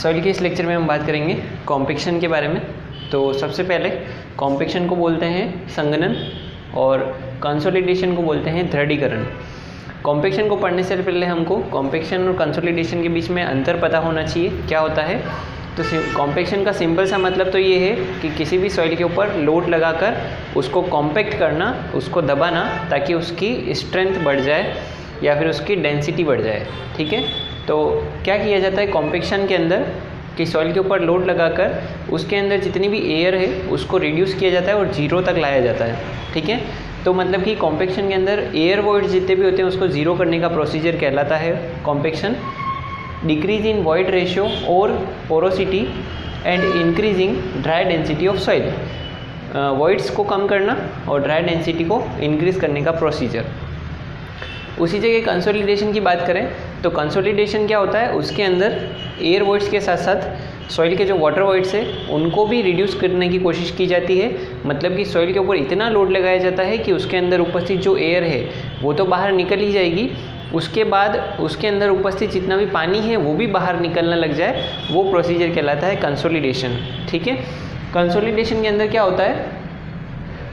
Soil के इस lecture में हम बात करेंगे कॉम्पेक्शन के बारे में। तो सबसे पहले कॉम्पेक्शन को बोलते हैं संघनन और कंसोलिडेशन को बोलते हैं दृढ़ीकरण। कॉम्पेक्शन को पढ़ने से पहले हमको कॉम्पेक्शन और कंसोलिडेशन के बीच में अंतर पता होना चाहिए क्या होता है। तो कॉम्पेक्शन का सिंपल सा मतलब तो ये है कि किसी भी सॉइल के ऊपर लोड लगाकर उसको कॉम्पैक्ट करना, उसको दबाना ताकि उसकी स्ट्रेंथ बढ़ जाए या फिर उसकी डेंसिटी बढ़ जाए। ठीक है, तो क्या किया जाता है कॉम्पेक्शन के अंदर कि सॉइल के ऊपर लोड लगाकर उसके अंदर जितनी भी एयर है उसको रिड्यूस किया जाता है और जीरो तक लाया जाता है। ठीक है, तो मतलब कि कॉम्पेक्शन के अंदर एयर वॉइड जितने भी होते हैं उसको ज़ीरो करने का प्रोसीजर कहलाता है compaction. Decrease in void ratio और porosity and increasing dry density of soil. Voids को कम करना और ड्राई डेंसिटी को इंक्रीज करने का प्रोसीजर। उसी जगह कंसोलिडेशन की बात करें तो कंसोलिडेशन क्या होता है, उसके अंदर एयर वॉइड्स के साथ साथ सॉइल के जो वाटर वॉइड्स है उनको भी रिड्यूस करने की कोशिश की जाती है। मतलब कि सॉइल के ऊपर इतना लोड लगाया जाता है कि उसके अंदर उपस्थित जो एयर है वो तो बाहर निकल ही जाएगी, उसके बाद उसके अंदर उपस्थित जितना भी पानी है वो भी बाहर निकलने लग जाए, वो प्रोसीजर कहलाता है कंसोलिडेशन। ठीक है, कंसोलिडेशन के अंदर क्या होता है,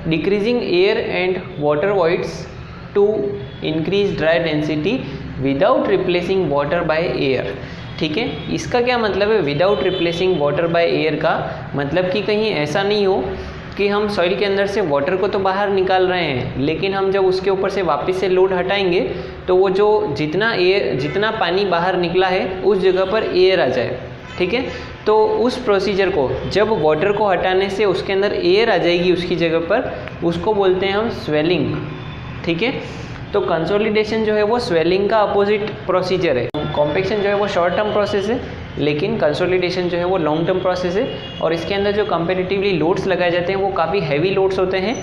decreasing air and water voids to increase dry density without replacing water by air. ठीक है, इसका क्या मतलब है without replacing water by air का मतलब कि कहीं ऐसा नहीं हो कि हम सॉइल के अंदर से वाटर को तो बाहर निकाल रहे हैं लेकिन हम जब उसके ऊपर से वापस से लोड हटाएंगे तो वो जो जितना पानी बाहर निकला है उस जगह पर एयर आ जाए। ठीक है, तो उस प्रोसीजर को जब वाटर को हटाने से उसके अंदर एयर आ जाएगी उसकी जगह पर, उसको बोलते हैं हम स्वेलिंग। ठीक है, तो कंसोलिडेशन जो है वो स्वेलिंग का अपोजिट प्रोसीजर है। कॉम्पेक्शन जो है वो शॉर्ट टर्म प्रोसेस है लेकिन कंसोलिडेशन जो है वो लॉन्ग टर्म प्रोसेस है और इसके अंदर जो कंपैरेटिवली लोड्स लगाए जाते हैं वो काफ़ी हैवी लोड्स होते हैं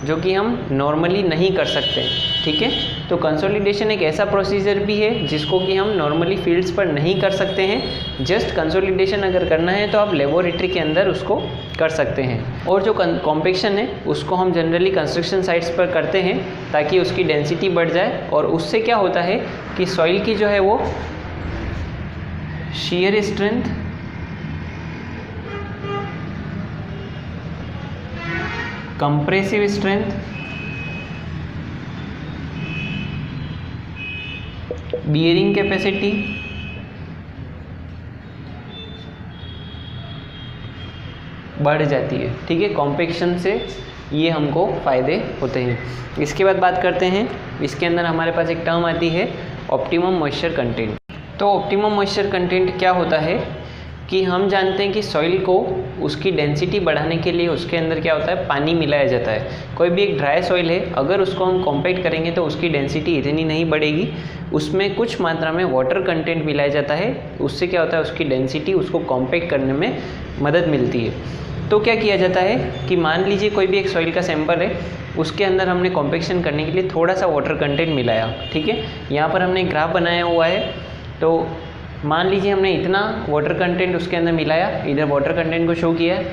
जो कि हम नॉर्मली नहीं कर सकते। ठीक है, तो कंसोलिडेशन एक ऐसा प्रोसीजर भी है जिसको कि हम नॉर्मली फील्ड्स पर नहीं कर सकते हैं। जस्ट कंसोलिडेशन अगर करना है तो आप लेबोरेटरी के अंदर उसको कर सकते हैं। और जो कॉम्पेक्शन है उसको हम जनरली कंस्ट्रक्शन साइट्स पर करते हैं ताकि उसकी डेंसिटी बढ़ जाए और उससे क्या होता है कि सॉइल की जो है वो shear strength, compressive strength, bearing capacity, बढ़ जाती है। ठीक है, कॉम्पेक्शन से ये हमको फ़ायदे होते हैं। इसके बाद बात करते हैं, इसके अंदर हमारे पास एक टर्म आती है ऑप्टिमम मॉइस्चर कंटेंट। तो ऑप्टिमम मॉइस्चर कंटेंट क्या होता है कि हम जानते हैं कि सॉइल को उसकी डेंसिटी बढ़ाने के लिए उसके अंदर क्या होता है, पानी मिलाया जाता है। कोई भी एक ड्राई सॉइल है अगर उसको हम कॉम्पैक्ट करेंगे तो उसकी डेंसिटी इतनी नहीं बढ़ेगी, उसमें कुछ मात्रा में वाटर कंटेंट मिलाया जाता है, उससे क्या होता है उसकी डेंसिटी उसको कॉम्पैक्ट करने में मदद मिलती है। तो क्या किया जाता है कि मान लीजिए कोई भी एक सॉइल का सैंपल है, उसके अंदर हमने कॉम्पैक्शन करने के लिए थोड़ा सा वाटर कंटेंट मिलाया। ठीक है, यहाँ पर हमने ग्राफ बनाया हुआ है। तो मान लीजिए हमने इतना वाटर कंटेंट उसके अंदर मिलाया, इधर वाटर कंटेंट को शो किया है,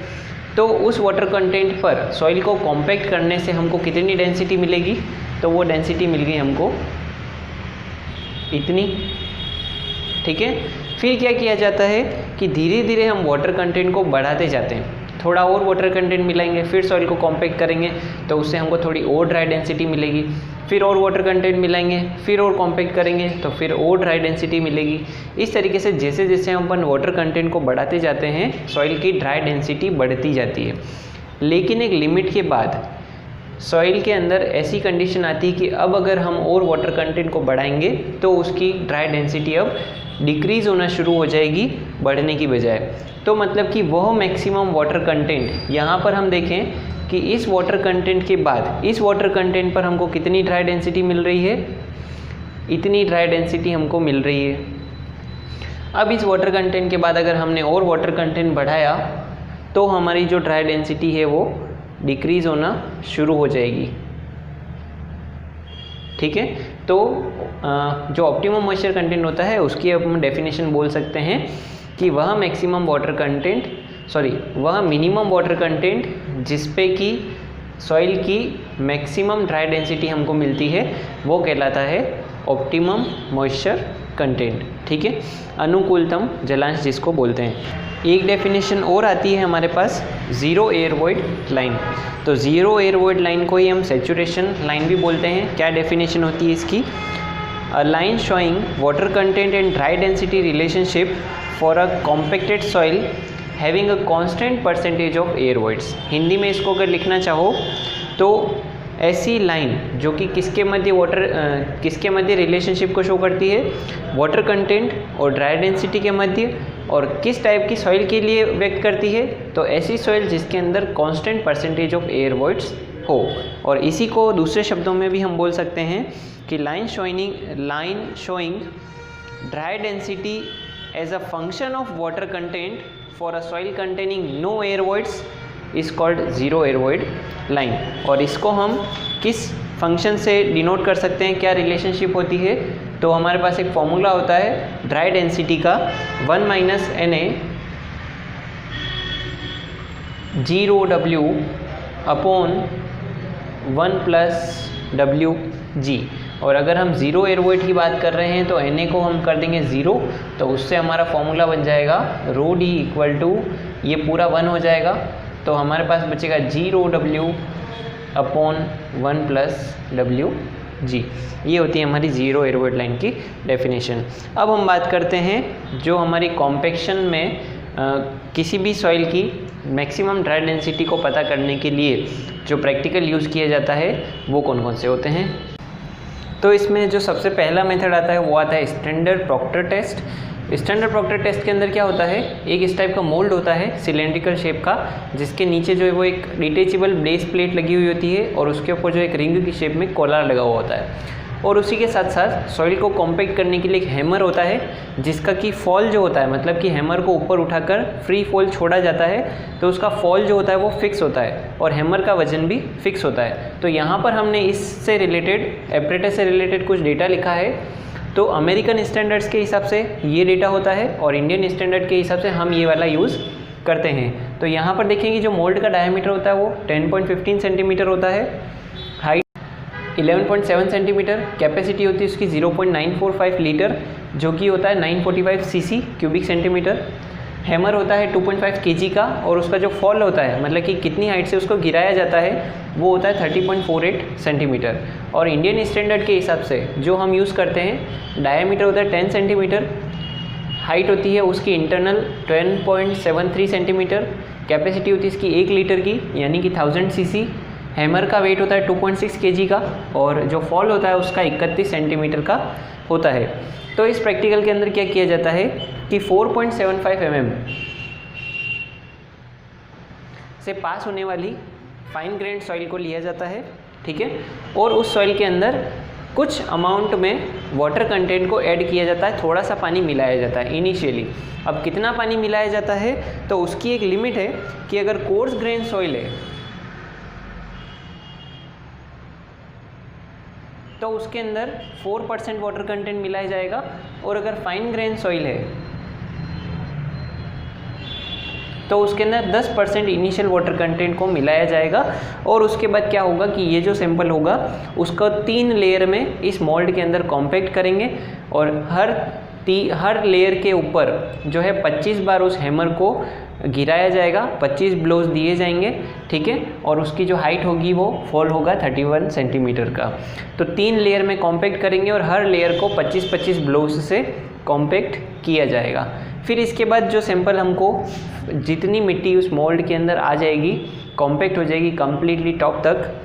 तो उस वाटर कंटेंट पर सॉइल को कॉम्पैक्ट करने से हमको कितनी डेंसिटी मिलेगी, तो वो डेंसिटी मिल गई हमको इतनी। ठीक है, फिर क्या किया जाता है कि धीरे धीरे हम वाटर कंटेंट को बढ़ाते जाते हैं, थोड़ा और वाटर कंटेंट मिलाएंगे, फिर सॉइल को कॉम्पैक्ट करेंगे तो उससे हमको थोड़ी और ड्राई डेंसिटी मिलेगी, फिर और वाटर कंटेंट मिलाएंगे, फिर और कॉम्पैक्ट करेंगे तो फिर और ड्राई डेंसिटी मिलेगी। इस तरीके से जैसे जैसे हम अपन वाटर कंटेंट को बढ़ाते जाते हैं सॉइल की ड्राई डेंसिटी बढ़ती जाती है। लेकिन एक लिमिट के बाद सॉइल के अंदर ऐसी कंडीशन आती है कि अब अगर हम और वाटर कंटेंट को बढ़ाएंगे तो उसकी ड्राई डेंसिटी अब डिक्रीज़ होना शुरू हो जाएगी बढ़ने की बजाय। तो मतलब कि वह मैक्सिमम वाटर कंटेंट यहाँ पर हम देखें कि इस वाटर कंटेंट के बाद इस वाटर कंटेंट पर हमको कितनी ड्राई डेंसिटी मिल रही है, इतनी ड्राई डेंसिटी हमको मिल रही है। अब इस वाटर कंटेंट के बाद अगर हमने और वाटर कंटेंट बढ़ाया तो हमारी जो ड्राई डेंसिटी है वो डिक्रीज़ होना शुरू हो जाएगी। ठीक है, तो जो ऑप्टिमम मॉइस्चर कंटेंट होता है उसकी अब हम डेफिनेशन बोल सकते हैं कि वह मैक्सिमम वाटर कंटेंट वह मिनिमम वाटर कंटेंट जिस पे कि सॉइल की मैक्सिमम ड्राई डेंसिटी हमको मिलती है वो कहलाता है ऑप्टिमम मॉइस्चर कंटेंट। ठीक है, अनुकूलतम जलांश जिसको बोलते हैं। एक डेफिनेशन और आती है हमारे पास, ज़ीरो एयर वॉइड लाइन। तो ज़ीरो एयर वॉइड लाइन को ही हम सैचुरेशन लाइन भी बोलते हैं। क्या डेफिनेशन होती है इसकी? A line showing water content and dry density relationship for a compacted soil having a constant percentage of air voids. Hindi में इसको अगर लिखना चाहो तो ऐसी लाइन जो कि किसके मध्य रिलेशनशिप को शो करती है? वाटर कंटेंट और ड्राई डेंसिटी के मध्य, और किस टाइप की सॉइल के लिए व्यक्त करती है? तो ऐसी सॉइल जिसके अंदर constant percentage of air voids हो। और इसी को दूसरे शब्दों में भी हम बोल सकते हैं कि line showing dry density as a function of water content for a soil containing no air voids is called zero air void line. और इसको हम किस फंक्शन से डिनोट कर सकते हैं? क्या रिलेशनशिप होती है? तो हमारे पास एक फॉर्मूला होता है ड्राई डेंसिटी का, 1 माइनस Na जी रो W अपॉन 1 प्लस WG। और अगर हम ज़ीरो एयर वॉइड की बात कर रहे हैं तो Na को हम कर देंगे 0, तो उससे हमारा फॉर्मूला बन जाएगा रो D इक्वल टू ये पूरा 1 हो जाएगा, तो हमारे पास बचेगा जी रो W अपॉन 1 प्लस WG। ये होती है हमारी ज़ीरो एयर वॉइड लाइन की डेफिनेशन। अब हम बात करते हैं जो हमारी कॉम्पैक्शन में किसी भी सॉइल की मैक्सिमम ड्राई डेंसिटी को पता करने के लिए जो प्रैक्टिकल यूज़ किया जाता है वो कौन कौन से होते हैं। तो इसमें जो सबसे पहला मेथड आता है वो आता है standard Proctor test. Standard Proctor test के अंदर क्या होता है? एक इस टाइप का मोल्ड होता है सिलेंड्रिकल शेप का, जिसके नीचे जो है वो एक डिटेचेबल बेस प्लेट लगी हुई होती है और उसके ऊपर जो एक रिंग की शेप में कोलार लगा हुआ होता है। और उसी के साथ साथ सॉइल को कॉम्पैक्ट करने के लिए एक हैमर होता है जिसका कि फॉल जो होता है, मतलब कि हैमर को ऊपर उठाकर फ्री फॉल छोड़ा जाता है तो उसका फॉल जो होता है वो फिक्स होता है और हैमर का वजन भी फिक्स होता है। तो यहाँ पर हमने इससे रिलेटेड, एपरेटस से रिलेटेड कुछ डेटा लिखा है। तो अमेरिकन स्टैंडर्ड्स के हिसाब से ये डेटा होता है और इंडियन स्टैंडर्ड के हिसाब से हम ये वाला यूज़ करते हैं। तो यहाँ पर देखेंगे जो मोल्ड का डायमीटर होता है वो 10.15 सेंटीमीटर होता है, हाइट 11.7 सेंटीमीटर, कैपेसिटी होती है उसकी 0.945 लीटर जो कि होता है 945 सीसी क्यूबिक सेंटीमीटर। हैमर होता है 2.5 केजी का और उसका जो फॉल होता है, मतलब कि कितनी हाइट से उसको गिराया जाता है, वो होता है 30.48 सेंटीमीटर। और इंडियन स्टैंडर्ड के हिसाब से जो हम यूज़ करते हैं, डायमीटर होता है 10 सेंटीमीटर, हाइट होती है उसकी इंटरनल 10.73 सेंटीमीटर, कैपेसिटी होती है इसकी 1 लीटर की यानी कि 1000 सीसी। हैमर का वेट होता है 2.6 केजी का और जो फॉल होता है उसका 31 सेंटीमीटर का होता है। तो इस प्रैक्टिकल के अंदर क्या किया जाता है कि 4.75 mm से पास होने वाली फाइन ग्रेन्ड सॉइल को लिया जाता है, ठीक है, और उस सॉइल के अंदर कुछ अमाउंट में वाटर कंटेंट को ऐड किया जाता है, थोड़ा सा पानी मिलाया जाता है इनिशियली। अब कितना पानी मिलाया जाता है तो उसकी एक लिमिट है कि अगर कोर्स ग्रेन सॉइल है तो उसके अंदर 4% वाटर कंटेंट मिलाया जाएगा और अगर फाइन ग्रेन सॉइल है तो उसके अंदर 10% इनिशियल वाटर कंटेंट को मिलाया जाएगा। और उसके बाद क्या होगा कि ये जो सैंपल होगा उसको 3 लेयर में इस मोल्ड के अंदर कॉम्पैक्ट करेंगे और हर लेयर के ऊपर जो है 25 बार उस हैमर को गिराया जाएगा, 25 ब्लोज दिए जाएंगे, ठीक है, और उसकी जो हाइट होगी वो फॉल होगा 31 सेंटीमीटर का। तो 3 लेयर में कॉम्पैक्ट करेंगे और हर लेयर को 25-25 ब्लोज से कॉम्पैक्ट किया जाएगा। फिर इसके बाद जो सैंपल हमको जितनी मिट्टी उस मोल्ड के अंदर आ जाएगी, कॉम्पैक्ट हो जाएगी कंप्लीटली टॉप तक,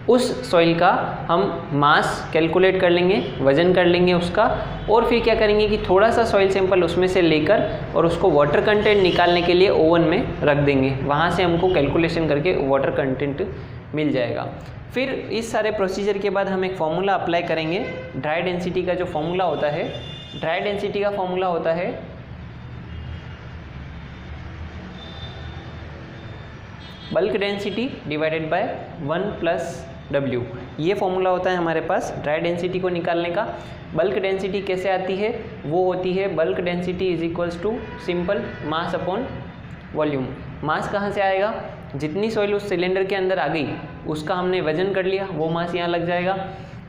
उस सॉइल का हम मास कैलकुलेट कर लेंगे, वज़न कर लेंगे उसका, और फिर क्या करेंगे कि थोड़ा सा सॉइल सैंपल उसमें से लेकर और उसको वाटर कंटेंट निकालने के लिए ओवन में रख देंगे। वहाँ से हमको कैलकुलेशन करके वाटर कंटेंट मिल जाएगा। फिर इस सारे प्रोसीजर के बाद हम एक फॉर्मूला अप्लाई करेंगे। ड्राई डेंसिटी का जो फॉर्मूला होता है, ड्राई डेंसिटी का फॉर्मूला होता है bulk density divided by 1+W। ये फॉर्मूला होता है हमारे पास ड्राई डेंसिटी को निकालने का। बल्क डेंसिटी कैसे आती है? वो होती है bulk density is equals to simple mass upon volume. Mass कहाँ से आएगा? जितनी सॉइल उस सिलेंडर के अंदर आ गई उसका हमने वजन कर लिया, वो मास यहाँ लग जाएगा।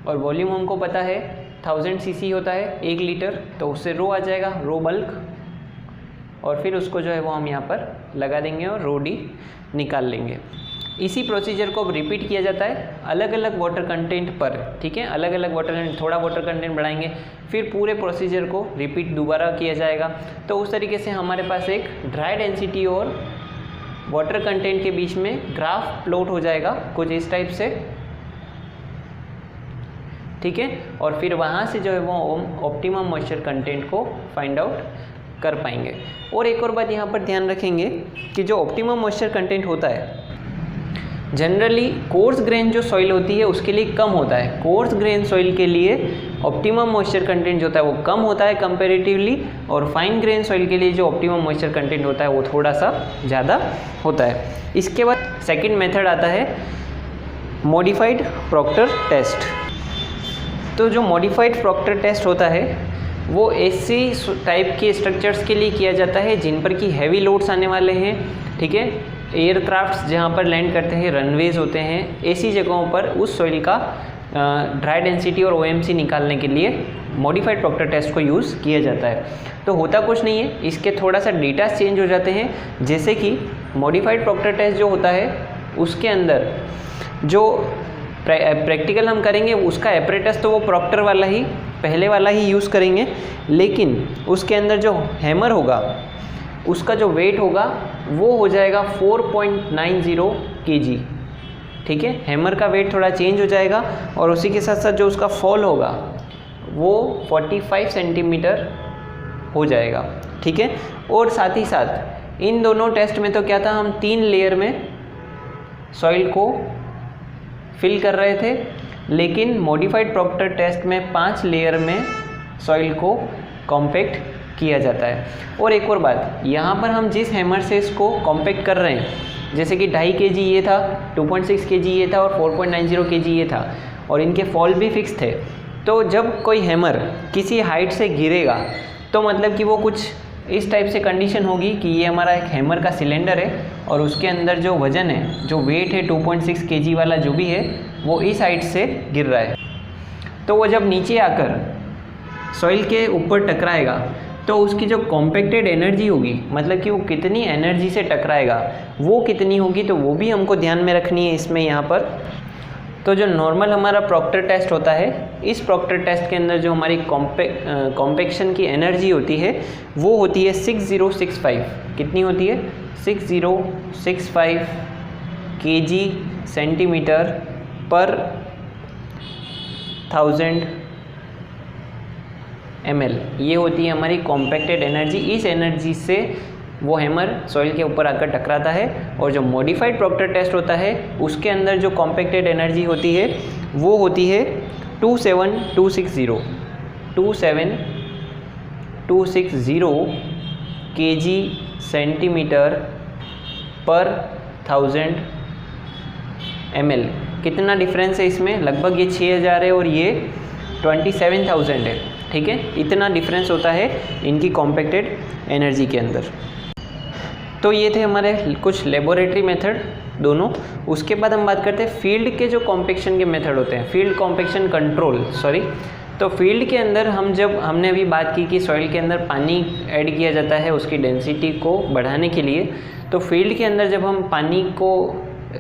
और वॉल्यूम हमको पता है 1000 सीसी होता है 1 लीटर, तो उससे रो आ जाएगा, रो बल्क, और फिर उसको जो है वो हम यहाँ पर लगा देंगे और रो डी निकाल लेंगे। इसी प्रोसीजर को अब रिपीट किया जाता है अलग अलग वाटर कंटेंट पर, ठीक है, अलग अलग वाटर कंटेंट, थोड़ा वाटर कंटेंट बढ़ाएंगे, फिर पूरे प्रोसीजर को रिपीट दोबारा किया जाएगा। तो उस तरीके से हमारे पास एक ड्राई डेंसिटी और वाटर कंटेंट के बीच में ग्राफ प्लॉट हो जाएगा कुछ इस टाइप से, ठीक है, और फिर वहाँ से जो है वो ऑप्टिमम मॉइस्चर कंटेंट को फाइंड आउट कर पाएंगे। और एक और बात यहाँ पर ध्यान रखेंगे कि जो ऑप्टिमम मॉइस्चर कंटेंट होता है जनरली कोर्स ग्रेन जो सॉइल होती है उसके लिए कम होता है। कोर्स ग्रेन सॉइल के लिए ऑप्टिमम मॉइस्चर कंटेंट जो होता है वो कम होता है कंपैरेटिवली, और फाइन ग्रेन सॉइल के लिए जो ऑप्टिमम मॉइस्चर कंटेंट होता है वो थोड़ा सा ज़्यादा होता है। इसके बाद सेकंड मेथड आता है मॉडिफाइड प्रॉक्टर टेस्ट। तो जो मॉडिफाइड प्रॉक्टर टेस्ट होता है वो ऐसी टाइप के स्ट्रक्चर्स के लिए किया जाता है जिन पर कि हैवी लोड्स आने वाले हैं, ठीक है, एयरक्राफ्ट्स जहाँ पर लैंड करते हैं, रनवेज होते हैं, ऐसी जगहों पर उस सॉइल का ड्राई डेंसिटी और ओएमसी निकालने के लिए मॉडिफाइड प्रॉक्टर टेस्ट को यूज़ किया जाता है। तो होता कुछ नहीं है, इसके थोड़ा सा डेटा चेंज हो जाते हैं। जैसे कि मॉडिफाइड प्रॉक्टर टेस्ट जो होता है उसके अंदर जो प्रैक्टिकल हम करेंगे उसका एपरेटस तो वो प्रॉक्टर वाला ही, पहले वाला ही यूज़ करेंगे, लेकिन उसके अंदर जो हैमर होगा उसका जो वेट होगा वो हो जाएगा 4.90 kg, ठीक है, हैमर का वेट थोड़ा चेंज हो जाएगा, और उसी के साथ साथ जो उसका फॉल होगा वो 45 सेंटीमीटर हो जाएगा, ठीक है। और साथ ही साथ इन दोनों टेस्ट में तो क्या था, हम 3 लेयर में सॉइल को फिल कर रहे थे, लेकिन मॉडिफाइड प्रॉक्टर टेस्ट में 5 लेयर में सॉइल को कॉम्पैक्ट किया जाता है। और एक और बात, यहाँ पर हम जिस हैमर से इसको कॉम्पैक्ट कर रहे हैं, जैसे कि 2.5 kg ये था, 2.6 kg ये था और 4.90 kg ये था, और इनके फॉल भी फिक्स थे। तो जब कोई हैमर किसी हाइट से गिरेगा तो मतलब कि वो कुछ इस टाइप से कंडीशन होगी कि ये हमारा एक हैमर का सिलेंडर है और उसके अंदर जो वज़न है, जो वेट है 2.6 kg वाला जो भी है, वो इस हाइट से गिर रहा है। तो वो जब नीचे आकर सॉइल के ऊपर टकराएगा तो उसकी जो कॉम्पैक्टेड एनर्जी होगी, मतलब कि वो कितनी एनर्जी से टकराएगा, वो कितनी होगी, तो वो भी हमको ध्यान में रखनी है इसमें यहाँ पर। तो जो नॉर्मल हमारा प्रॉक्टर टेस्ट होता है, इस प्रॉक्टर टेस्ट के अंदर जो हमारी कॉम्पैक्शन की एनर्जी होती है वो होती है 6065। कितनी होती है? 6065 kg सेंटीमीटर पर 1000 ml। ये होती है हमारी कॉम्पैक्टेड एनर्जी। इस एनर्जी से वो हैमर सॉइल के ऊपर आकर टकराता है। और जो मॉडिफाइड प्रॉक्टर टेस्ट होता है उसके अंदर जो कॉम्पैक्टेड एनर्जी होती है वो होती है 27260 kg सेंटीमीटर पर 1000 ml। कितना डिफरेंस है इसमें? लगभग ये 6000 है और ये 27000 है, ठीक है। इतना डिफरेंस होता है इनकी कॉम्पैक्टेड एनर्जी के अंदर। तो ये थे हमारे कुछ लेबोरेटरी मेथड दोनों। उसके बाद हम बात करते हैं फील्ड के जो कॉम्पैक्शन के मेथड होते हैं, फील्ड कॉम्पैक्शन कंट्रोल, सॉरी। तो फील्ड के अंदर हमने अभी बात की कि सॉइल के अंदर पानी ऐड किया जाता है उसकी डेंसिटी को बढ़ाने के लिए। तो फील्ड के अंदर जब हम पानी को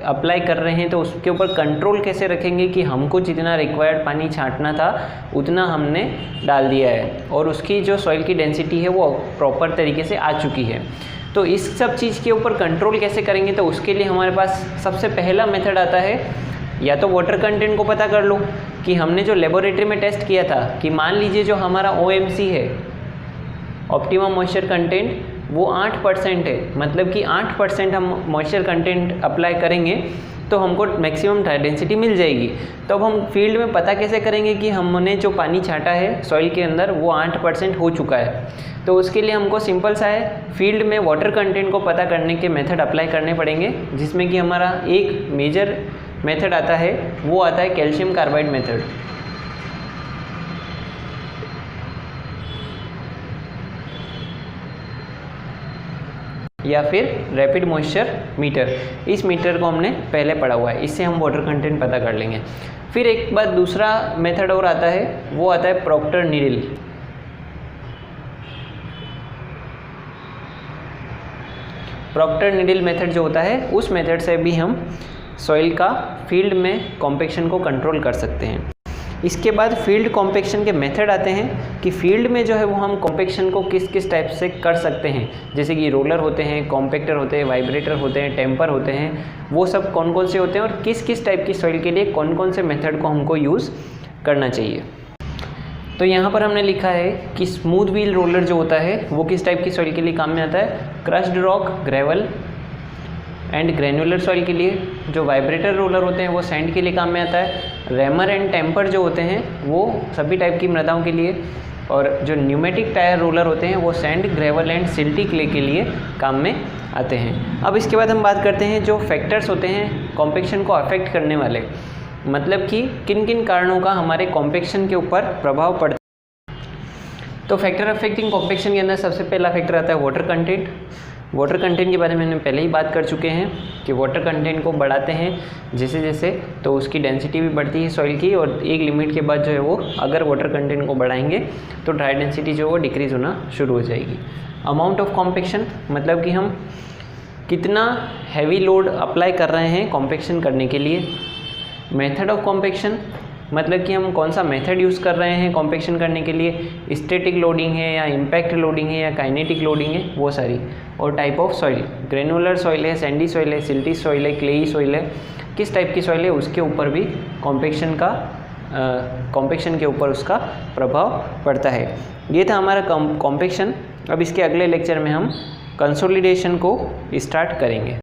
अप्लाई कर रहे हैं तो उसके ऊपर कंट्रोल कैसे रखेंगे कि हमको जितना रिक्वायर्ड पानी छांटना था उतना हमने डाल दिया है और उसकी जो सॉइल की डेंसिटी है वो प्रॉपर तरीके से आ चुकी है। तो इस सब चीज़ के ऊपर कंट्रोल कैसे करेंगे? तो उसके लिए हमारे पास सबसे पहला मेथड आता है, या तो वाटर कंटेंट को पता कर लो कि हमने जो लेबोरेटरी में टेस्ट किया था कि मान लीजिए जो हमारा OMC है, ऑप्टिमम मॉइस्चर कंटेंट, वो 8% है, मतलब कि 8% हम मॉइस्चर कंटेंट अप्लाई करेंगे तो हमको मैक्सिमम डेंसिटी मिल जाएगी। तो अब हम फील्ड में पता कैसे करेंगे कि हमने जो पानी छाटा है सॉइल के अंदर वो 8% हो चुका है? तो उसके लिए हमको सिंपल सा है, फील्ड में वाटर कंटेंट को पता करने के मेथड अप्लाई करने पड़ेंगे, जिसमें कि हमारा एक मेजर मेथड आता है, वो आता है कैल्शियम कार्बाइड मेथड। या फिर रैपिड मॉइस्चर मीटर। इस मीटर को हमने पहले पढ़ा हुआ है, इससे हम वाटर कंटेंट पता कर लेंगे। फिर एक बार दूसरा मेथड और आता है, वो आता है Proctor needle. Proctor needle method जो होता है, उस मेथड से भी हम सॉइल का फील्ड में कॉम्पेक्शन को कंट्रोल कर सकते हैं। इसके बाद फील्ड कॉम्पेक्शन के मेथड आते हैं कि फील्ड में जो है वो हम कॉम्पेक्शन को किस किस टाइप से कर सकते हैं, जैसे कि रोलर होते हैं, कॉम्पेक्टर होते हैं, वाइब्रेटर होते हैं, टेम्पर होते हैं, वो सब कौन कौन से होते हैं और किस किस टाइप की सॉइल के लिए कौन कौन से मेथड को हमको यूज़ करना चाहिए। तो यहाँ पर हमने लिखा है कि स्मूथ व्हील रोलर जो होता है वो किस टाइप की सॉइल के लिए काम में आता है, crushed rock, gravel and granular soil के लिए। जो वाइब्रेटर रोलर होते हैं वो सैंड के लिए काम में आता है। रैमर एंड टेम्पर जो होते हैं वो सभी टाइप की मृदाओं के लिए। और जो न्यूमेटिक टायर रोलर होते हैं वो sand, gravel and silty clay के लिए काम में आते हैं। अब इसके बाद हम बात करते हैं जो फैक्टर्स होते हैं कॉम्पेक्शन को अफेक्ट करने वाले, मतलब कि किन किन कारणों का हमारे कॉम्पेक्शन के ऊपर प्रभाव पड़ता है। तो फैक्टर अफेक्टिंग कॉम्पेक्शन के अंदर सबसे पहला फैक्टर आता है वाटर कंटेंट। वाटर कंटेंट के बारे में हमने पहले ही बात कर चुके हैं कि वाटर कंटेंट को बढ़ाते हैं जैसे जैसे, तो उसकी डेंसिटी भी बढ़ती है सॉइल की, और एक लिमिट के बाद जो है वो अगर वाटर कंटेंट को बढ़ाएंगे तो ड्राई डेंसिटी जो है वो डिक्रीज़ होना शुरू हो जाएगी। अमाउंट ऑफ कॉम्पेक्शन, मतलब कि हम कितना हैवी लोड अप्लाई कर रहे हैं कॉम्पेक्शन करने के लिए। मेथड ऑफ कॉम्पेक्शन, मतलब कि हम कौन सा मेथड यूज़ कर रहे हैं कॉम्पेक्शन करने के लिए, स्टैटिक लोडिंग है या इम्पैक्ट लोडिंग है या काइनेटिक लोडिंग है, वो सारी। और type of soil, granular soil है, सैंडी सॉइल है, सिल्टी सॉइल है, क्लेई सॉइल है, किस टाइप की सॉइल है उसके ऊपर भी कॉम्पेक्शन के ऊपर उसका प्रभाव पड़ता है। ये था हमारा कॉम्पेक्शन। अब इसके अगले लेक्चर में हम कंसोलिडेशन को स्टार्ट करेंगे।